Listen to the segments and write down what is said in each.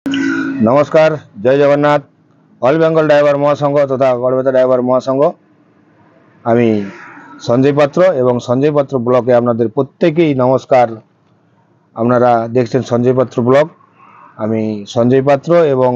नमस्कार, जय Jagannath. All Bengal driver মহাসংঘ তথা গড়বেতা ড্রাইভার মহাসংঘ, আমি সঞ্জয় পাত্র এবং সঞ্জয় পাত্র ব্লগে আপনাদের প্রত্যেকেই নমস্কার। আপনারা দেখছেন সঞ্জয় পাত্র ব্লগ। আমি সঞ্জয় পাত্র এবং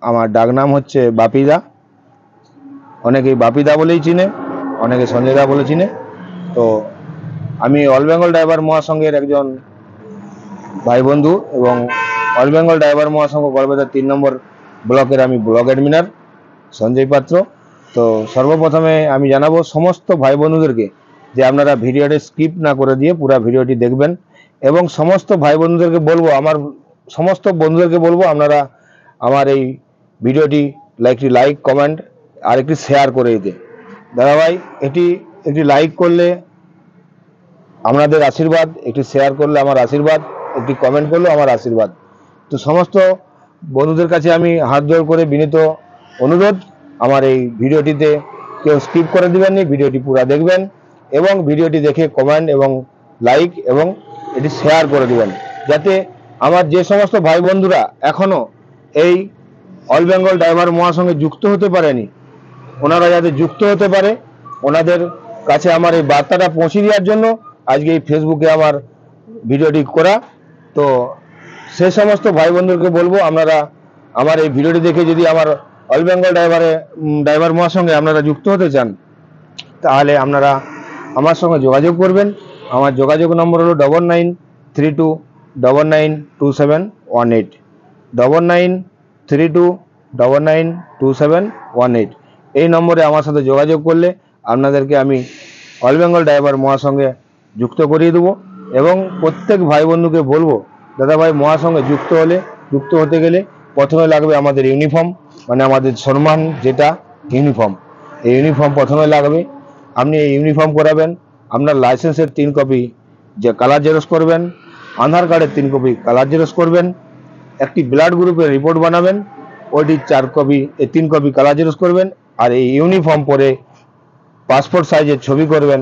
আমার ডাকনাম হচ্ছে বাপিদা। অনেকেই বাপিদা বলেই চিনে, অনেকে সঞ্জয়দা বলে চিনে। তো আমি অল বেঙ্গল ড্রাইভার মহাসংঘের একজন ভাই বন্ধু এবং অল বেঙ্গল ড্রাইভার মহাসংঘ গড়বেতা 3 নম্বর ব্লকের আমি ব্লগ অ্যাডমিনার সঞ্জয় পাত্র। তো সর্বপ্রথমে আমি জানাবো সমস্ত ভাই বন্ধুদেরকে যে আপনারা ভিডিওটি স্কিপ না করে দিয়ে পুরো ভিডিওটি দেখবেন এবং সমস্ত ভাই বন্ধুদেরকে বলবো, আমার সমস্ত বন্ধুদেরকে বলবো আপনারা আমার এই ভিডিওটি একটি লাইক, কমেন্ট আর একটি শেয়ার করে দিতে। দাদা ভাই, একটি লাইক করলে আপনাদের আশীর্বাদ, একটি শেয়ার করলে আমার আশীর্বাদ, একটি কমেন্ট করলে আমার আশীর্বাদ। তো সমস্ত বন্ধুদের কাছে আমি হাত জোড় করে বিনীত অনুরোধ, আমার এই ভিডিওটিতে কেউ স্কিপ করে দিবেন না, ভিডিওটি পুরো দেখবেন এবং ভিডিওটি দেখে কমেন্ট এবং লাইক এবং এটি শেয়ার করে দিবেন, যাতে আমার যে সমস্ত ভাই বন্ধুরা এখনও এই অল বেঙ্গল ড্রাইভার মহাসংঘে যুক্ত হতে পারেনি, ওনারা যাতে যুক্ত হতে পারে, ওনাদের কাছে আমার এই বার্তাটা পৌঁছে দেওয়ার জন্য আজকে এই ফেসবুকে আমার ভিডিওটি করা। তো সেই সমস্ত ভাই বন্ধুকে বলবো, আপনারা আমার এই ভিডিওটি দেখে যদি আমার অল বেঙ্গল ড্রাইভার মহাসংঘে আপনারা যুক্ত হতে চান, তাহলে আপনারা আমার সঙ্গে যোগাযোগ করবেন। আমার যোগাযোগ নম্বর হলো 9932992718, 9932992718। এই নম্বরে আমার সাথে যোগাযোগ করলে আপনাদেরকে আমি অল বেঙ্গল ড্রাইভার মহাসংঘে যুক্ত করিয়ে দেবো এবং প্রত্যেক ভাই বন্ধুকে বলবো, দাদা ভাই মহাসংঘে যুক্ত হতে গেলে প্রথমে লাগবে আমাদের ইউনিফর্ম, মানে আমাদের সম্মান যেটা ইউনিফর্ম, এই ইউনিফর্ম প্রথমে লাগবে। আপনি এই ইউনিফর্ম করাবেন, আপনার লাইসেন্সের 3 কপি যে কালার জেরক্স করবেন, আধার কার্ডের 3 কপি কালার জেরক্স করবেন, একটি ব্লাড গ্রুপের রিপোর্ট বানাবেন, ওইটি 3 কপি কালার জেরক্স করবেন, আর এই ইউনিফর্ম পরে পাসপোর্ট সাইজের ছবি করবেন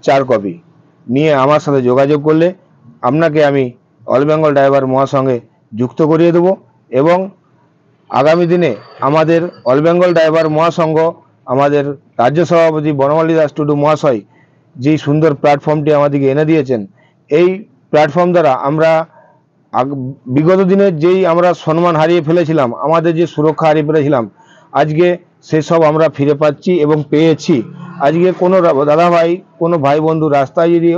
4 কপি নিয়ে আমার সাথে যোগাযোগ করলে আপনাকে আমি অল বেঙ্গল ড্রাইভার মহাসংঘে যুক্ত করিয়ে দেবো। এবং আগামী দিনে আমাদের অল বেঙ্গল ড্রাইভার মহাসংঘ, আমাদের রাজ্য সভাপতি বনমালী দাস টুডু মহাশয় যেই সুন্দর প্ল্যাটফর্মটি আমাদেরকে এনে দিয়েছেন, এই প্ল্যাটফর্ম দ্বারা আমরা বিগত দিনে যেই আমরা সম্মান হারিয়ে ফেলেছিলাম, আমাদের যে সুরক্ষা হারিয়ে ফেলেছিলাম, আজকে সেসব আমরা ফিরে পাচ্ছি এবং পেয়েছি। আজকে কোনো দাদা ভাই, কোনো ভাই বন্ধু রাস্তায় যদি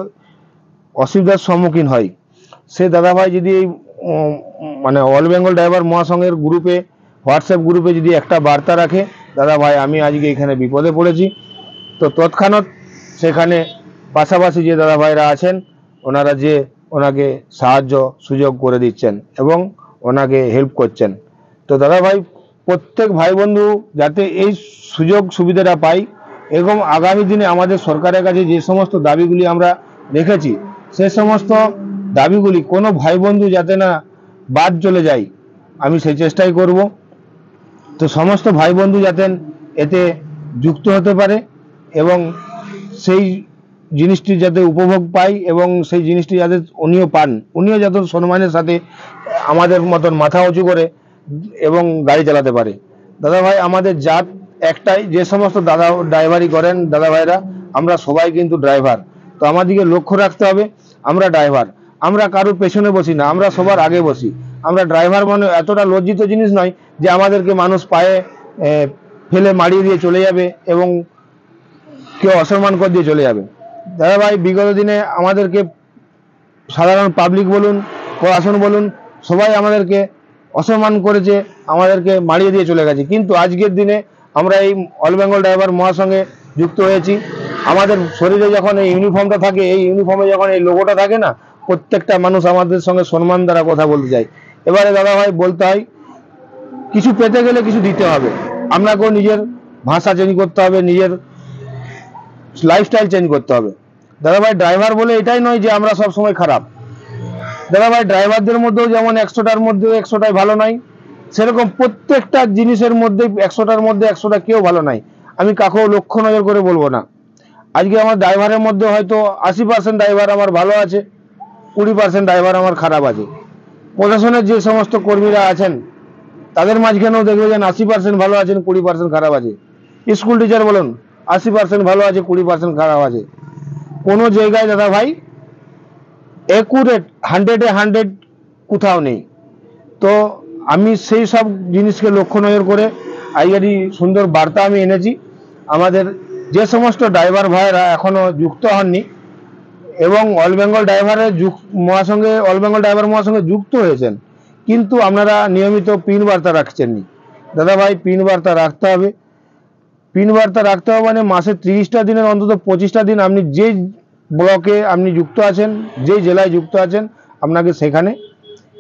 অসুবিধার সম্মুখীন হয়, সে দাদা ভাই যদি এই মানে অল বেঙ্গল ড্রাইভার মহাসংঘের গ্রুপে, হোয়াটসঅ্যাপ গ্রুপে যদি একটা বার্তা রাখে, দাদা ভাই আমি আজকে এখানে বিপদে পড়েছি, তো তৎক্ষণাৎ সেখানে পাশাপাশি যে দাদা ভাইরা আছেন ওনারা যে ওনাকে সাহায্য সুযোগ করে দিচ্ছেন এবং ওনাকে হেল্প করছেন। তো দাদা ভাই, প্রত্যেক ভাই বন্ধু যাতে এই সুযোগ সুবিধাটা পাই এবং আগামী দিনে আমাদের সরকারের কাছে যে সমস্ত দাবিগুলি আমরা রেখেছি, সে সমস্ত দাবিগুলি কোনো ভাই বন্ধু যাতে না বাদ চলে যায়, আমি সেই চেষ্টাই করব। তো সমস্ত ভাই বন্ধু যাতে এতে যুক্ত হতে পারে এবং সেই জিনিসটি যাতে উপভোগ পায় এবং সেই জিনিসটি যাতে উনিও পান, উনিও যাতে সম্মানের সাথে আমাদের মতন মাথা উঁচু করে এবং গাড়ি চালাতে পারে। দাদা ভাই, আমাদের জাত একটাই, যে সমস্ত দাদা ড্রাইভারি করেন দাদা ভাইরা, আমরা সবাই কিন্তু ড্রাইভার। তো আমাদেরকে লক্ষ্য রাখতে হবে, আমরা ড্রাইভার, আমরা কারোর পেছনে বসি না, আমরা সবার আগে বসি। আমরা ড্রাইভার মানে এতটা লজ্জিত জিনিস নয় যে আমাদেরকে মানুষ পায়ে ফেলে মারিয়ে দিয়ে চলে যাবে এবং কেউ অসম্মান করে দিয়ে চলে যাবে। দাদা ভাই, বিগত দিনে আমাদেরকে সাধারণ পাবলিক বলুন, প্রশাসন বলুন, সবাই আমাদেরকে অসম্মান করেছে, আমাদেরকে মারিয়ে দিয়ে চলে গেছে। কিন্তু আজকের দিনে আমরা এই অল বেঙ্গল ড্রাইভার মহাসংঘে যুক্ত হয়েছি। আমাদের শরীরে যখন এই ইউনিফর্মটা থাকে, এই ইউনিফর্মে যখন এই লোগোটা থাকে না, প্রত্যেকটা মানুষ আমাদের সঙ্গে সম্মান দ্বারা কথা বলতে চায়। এবারে দাদা ভাই বলতে হয়, কিছু পেতে গেলে কিছু দিতে হবে, আপনাকেও নিজের ভাষা চেঞ্জ করতে হবে, নিজের লাইফস্টাইল চেঞ্জ করতে হবে। দাদা ভাই, ড্রাইভার বলে এটাই নয় যে আমরা সব সময় খারাপ। দাদা ভাই, ড্রাইভারদের মধ্যেও যেমন 100টার মধ্যে 100টাই ভালো নয়, সেরকম প্রত্যেকটা জিনিসের মধ্যে 100টার মধ্যে 100টা কেউ ভালো নাই। আমি কাকেও লক্ষ্য নজর করে বলবো না। আজকে আমার ড্রাইভারের মধ্যে হয়তো 80% ড্রাইভার আমার ভালো আছে, 20% ড্রাইভার আমার খারাপ আছে। প্রশাসনের যে সমস্ত কর্মীরা আছেন তাদের মাঝখানেও দেখবে যে 80% ভালো আছেন, 20% খারাপ আছে। স্কুল টিচার বলুন, 80% ভালো আছে, 20% খারাপ আছে। কোনো জায়গায় দাদা ভাই একুরেট 100-এ 100 কোথাও নেই। তো আমি সেই সব জিনিসকে লক্ষ্য নজর করে আজকেরই সুন্দর বার্তা আমি এনেছি। আমাদের যে সমস্ত ড্রাইভার ভাইয়েরা এখনো যুক্ত হননি এবং অল বেঙ্গল ড্রাইভারের মহাসংঘে অল বেঙ্গল ড্রাইভার মহাসংঘে যুক্ত হয়েছেন, কিন্তু আপনারা নিয়মিত পিন বার্তা রাখছেননি। দাদা ভাই, পিন বার্তা রাখতে হবে। পিন বার্তা রাখতে হবে মানে মাসে 30টা দিনের অন্তত 25টা দিন আপনি যে ব্লকে আপনি যুক্ত আছেন, যে জেলায় যুক্ত আছেন, আপনাকে সেখানে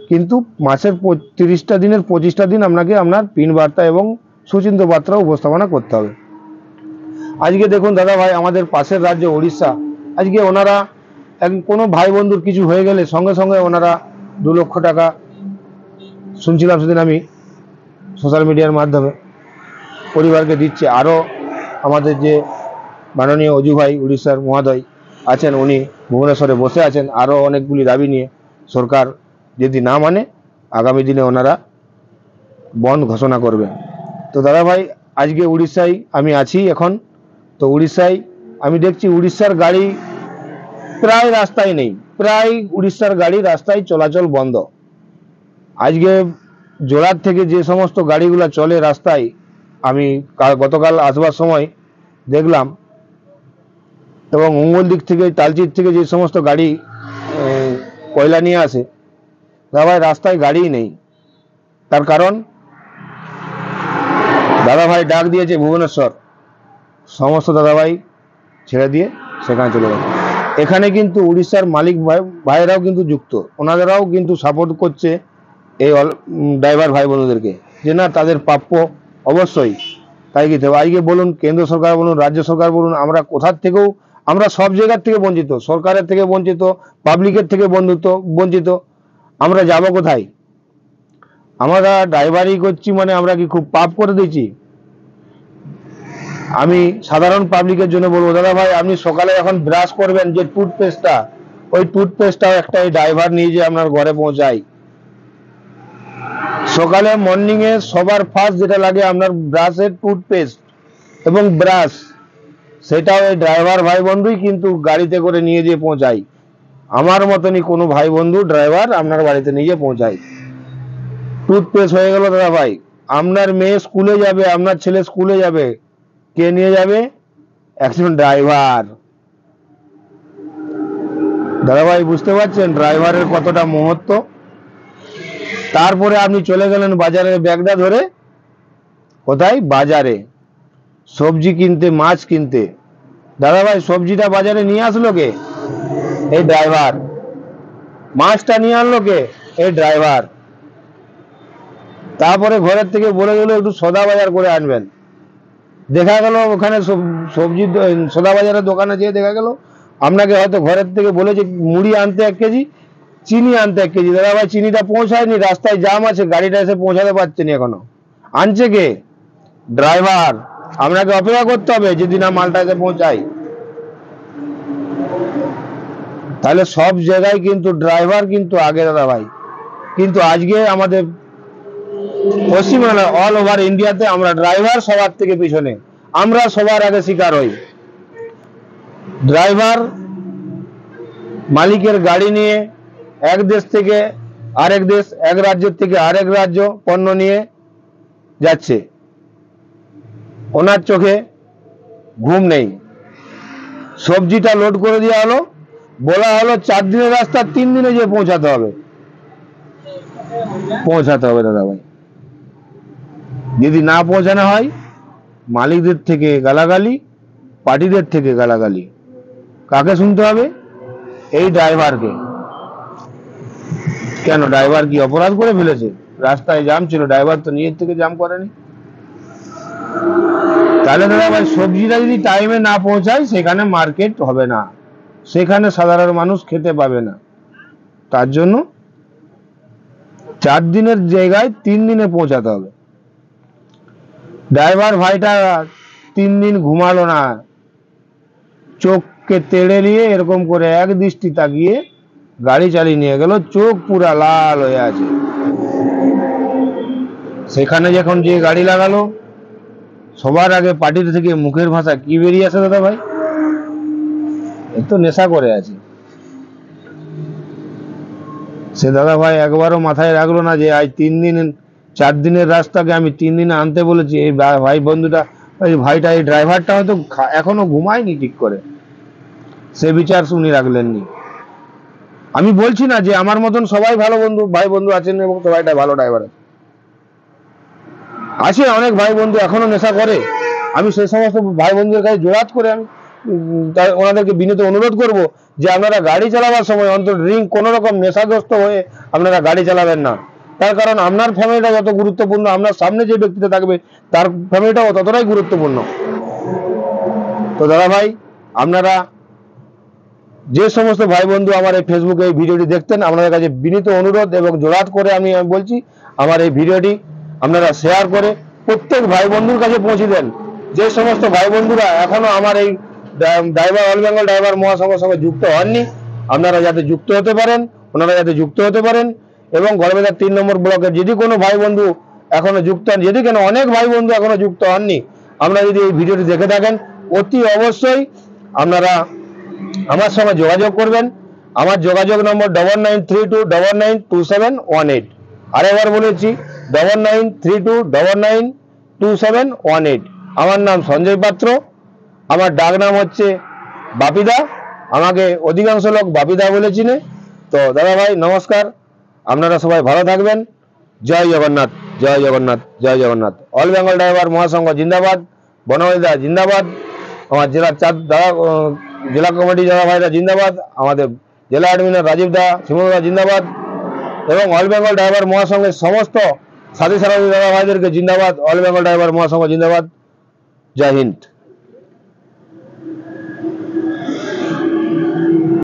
কিন্তু মাসের 30টা দিনের 25টা দিন আপনাকে আপনার পিন বার্তা এবং সুচিন্ত বার্তা উপস্থাপনা করতে হবে। আজকে দেখুন দাদা ভাই, আমাদের পাশের রাজ্য উড়িষ্যা, আজকে ওনারা কোনো ভাই বন্ধুর কিছু হয়ে গেলে সঙ্গে সঙ্গে ওনারা 2 লক্ষ টাকা শুনছিলাম সেদিন আমি সোশ্যাল মিডিয়ার মাধ্যমে পরিবারকে দিচ্ছে। আরও আমাদের যে মাননীয় অজু ভাই উড়িষ্যার মহোদয় আছেন, উনি ভুবনেশ্বরে বসে আছেন আরও অনেকগুলি দাবি নিয়ে। সরকার যদি না মানে আগামী দিনে ওনারা বন্ধ ঘোষণা করবে। তো দাদা ভাই, আজকে উড়িষ্যায় আমি আছি এখন। তো উড়িষ্যায় আমি দেখছি উড়িষ্যার গাড়ি প্রায় রাস্তায় নেই, প্রায় উড়িষ্যার গাড়ি রাস্তায় চলাচল বন্ধ। আজকে জোড়ার থেকে যে সমস্ত গাড়িগুলো চলে রাস্তায়, আমি গতকাল আসবার সময় দেখলাম, এবং মঙ্গল দিক থেকে তালচির থেকে যে সমস্ত গাড়ি কয়লা নিয়ে আসে, দাদা ভাই রাস্তায় গাড়িই নেই। তার কারণ দাদা ভাই ডাক দিয়েছে ভুবনেশ্বর, সমস্ত দাদা ভাই ছেড়ে দিয়ে সেখানে চলে গেছে। এখানে কিন্তু উড়িষ্যার মালিক ভাইরাও কিন্তু যুক্ত, ওনাদেরাও কিন্তু সাপোর্ট করছে এই ড্রাইভার ভাই বোনদেরকে, যে না তাদের প্রাপ্য অবশ্যই তাই দিতে হবে। আজকে বলুন কেন্দ্র সরকার বলুন, রাজ্য সরকার বলুন, আমরা কোথার থেকেও, আমরা সব জায়গার থেকে বঞ্চিত, সরকারের থেকে বঞ্চিত, পাবলিকের থেকে বঞ্চিত। আমরা যাব কোথায়? আমরা ড্রাইভারি করছি মানে আমরা কি খুব পাপ করে দিয়েছি? আমি সাধারণ পাবলিকের জন্য বলবো, দাদা ভাই আপনি সকালে এখন ব্রাশ করবেন যে টুথপেস্টটা, ওই টুথপেস্টটাও একটা ড্রাইভার নিয়ে যে আপনার ঘরে পৌঁছায়। সকালে মর্নিং এ সবার ফার্স্ট যেটা লাগে আপনার ব্রাশের টুথপেস্ট এবং ব্রাশ, সেটাও এই ড্রাইভার ভাই বন্ধুই কিন্তু গাড়িতে করে নিয়ে যেয়ে পৌঁছায়। আমার মতনই কোনো ভাই বন্ধু ড্রাইভার আপনার বাড়িতে নিয়ে পৌঁছায়। টুথপেস্ট হয়ে গেল দাদা ভাই, আপনার মেয়ে স্কুলে যাবে, আপনার ছেলে স্কুলে যাবে, কে নিয়ে যাবে? একজন ড্রাইভার। দাদা ভাই বুঝতে পারছেন ড্রাইভারের কতটা মহত্ব? তারপরে আপনি চলে গেলেন বাজারের ব্যাগটা ধরে, কোথায়? বাজারে সবজি কিনতে, মাছ কিনতে। দাদা ভাই সবজিটা বাজারে নিয়ে আসলো কে? এই ড্রাইভার। মাছটা নিয়ে আনলো কে? এই ড্রাইভার। তারপরে ঘরের থেকে বলে দিল একটু সদা বাজার করে আনবেন। দেখা গেল ওখানে সবজি সদা বাজারের দোকানে যেয়ে দেখা গেল আপনাকে হয়তো ঘরের থেকে বলেছে মুড়ি আনতে 1 কেজি, চিনি আনতে 1 কেজি। দাদা ভাই চিনিটা পৌঁছায়নি, রাস্তায় জাম আছে, গাড়িটা এসে পৌঁছাতে পারছে না এখনো। আনছে কে? ড্রাইভার। আপনাকে অপেক্ষা করতে হবে যদি না মালটা এসে পৌঁছায়। তাহলে সব জায়গায় কিন্তু ড্রাইভার কিন্তু আগে দাদা ভাই। কিন্তু আজকে আমাদের পশ্চিমবাংলা অল ওভার ইন্ডিয়াতে আমরা ড্রাইভার সবার থেকে পিছনে, আমরা সবার আগে শিকার হই। ড্রাইভার মালিকের গাড়ি নিয়ে এক দেশ থেকে আরেক দেশ, এক রাজ্যের থেকে আরেক রাজ্য পণ্য নিয়ে যাচ্ছে, ওনার চোখে ঘুম নেই। সবজিটা লোড করে দেওয়া হলো, বলা হলো 4 দিনের রাস্তা 3 দিনে যে পৌঁছাতে হবে। দাদা ভাই, যদি না পৌঁছানো হয় মালিকদের থেকে গালাগালি, পার্টিদের থেকে গালাগালি। কাকে শুনতে হবে? এই ড্রাইভারকে। কেন ড্রাইভার কি অপরাধ করে ফেলেছে? রাস্তায় জ্যাম ছিল, ড্রাইভার তো নিজের থেকে জ্যাম করেনি। তাহলে দাদা ভাই সবজিটা যদি টাইমে না পৌঁছায় সেখানে মার্কেট হবে না, সেখানে সাধারণ মানুষ খেতে পাবে না। তার জন্য 4 দিনের জায়গায় 3 দিনে পৌঁছাতে হবে। ড্রাইভার ভাইটা 3 দিন ঘুমালো না, চোখকে তেড়ে নিয়ে এরকম করে এক দৃষ্টি তাকিয়ে গাড়ি চালিয়ে নিয়ে গেল, চোখ পুরা লাল হয়ে আছে। সেখানে যখন যে গাড়ি লাগালো, সবার আগে পার্টির থেকে মুখের ভাষা কি বেরিয়ে আসে দাদা ভাই? এ তো নেশা করে আছে। সে দাদা ভাই একবারও মাথায় রাখলো না যে আজ 4 দিনের রাস্তাকে আমি 3 দিনে আনতে বলেছি। এই ভাই বন্ধুটা, ওই ভাইটা, এই ড্রাইভারটা হয়তো এখনো ঘুমায়নি ঠিক করে, সে বিচার উনি রাখলেননি। আমি বলছি না যে আমার মতন সবাই ভালো বন্ধু, ভাই বন্ধু আছেন এবং সবাইটা ভালো ড্রাইভার আছে, অনেক ভাই বন্ধু এখনো নেশা করে। আমি সেই সমস্ত ভাই বন্ধুদের কাছে জোরাত করে আমি ওনাদেরকে বিনীত অনুরোধ করব যে আপনারা গাড়ি চালাবার সময় অন্তত ড্রিঙ্ক কোনো রকম নেশাগ্রস্ত হয়ে আপনারা গাড়ি চালাবেন না। তার কারণ আপনার ফ্যামিলিটা যত গুরুত্বপূর্ণ, আপনার সামনে যে ব্যক্তিটা থাকবে তার ফ্যামিলিটাও ততটাই গুরুত্বপূর্ণ। তো দাদা ভাই, আপনারা যে সমস্ত ভাই বন্ধু আমার এই ফেসবুকে এই ভিডিওটি দেখতেন, আপনাদের কাছে বিনীত অনুরোধ এবং জোরাত করে আমি বলছি, আমার এই ভিডিওটি আপনারা শেয়ার করে প্রত্যেক ভাই বন্ধুর কাছে পৌঁছে দেন। যে সমস্ত ভাই বন্ধুরা এখনো আমার এই ড্রাইভার, অল বেঙ্গল ড্রাইভার মহাসংঘের সঙ্গে যুক্ত হননি, আপনারা যাতে যুক্ত হতে পারেন, ওনারা যাতে যুক্ত হতে পারেন। এবং গড়বেতার 3 নম্বর ব্লকের যদি কোনো ভাই বন্ধু এখনো যুক্ত হন, যদি কেন অনেক ভাই বন্ধু এখনো যুক্ত হননি, আপনারা যদি এই ভিডিওটি দেখে থাকেন, অতি অবশ্যই আপনারা আমার সঙ্গে যোগাযোগ করবেন। আমার যোগাযোগ নম্বর 9932992718। আরেকবার বলেছি, 9932992718। আমার নাম সঞ্জয় পাত্র, আমার ডাক নাম হচ্ছে বাপিদা, আমাকে অধিকাংশ লোক বাপিদা বলে চিনে। তো দাদা ভাই নমস্কার, আপনারা সবাই ভালো থাকবেন। জয় জগন্নাথ, জয় জগন্নাথ, জয় জগন্নাথ। অল বেঙ্গল ড্রাইভার মহাসংঘ জিন্দাবাদ, বনমালীদা জিন্দাবাদ, আমার জেলার জেলা কমিটি দাদা ভাইরা জিন্দাবাদ, আমাদের জেলা অ্যাডমিনার রাজীব দা, শিমুদা জিন্দাবাদ, এবং অল বেঙ্গল ড্রাইভার মহাসংঘের সমস্ত সাথী সারথী দাদা ভাইদেরকে জিন্দাবাদ। অল বেঙ্গল ড্রাইভার মহাসংঘ জিন্দাবাদ। জয় হিন্দ।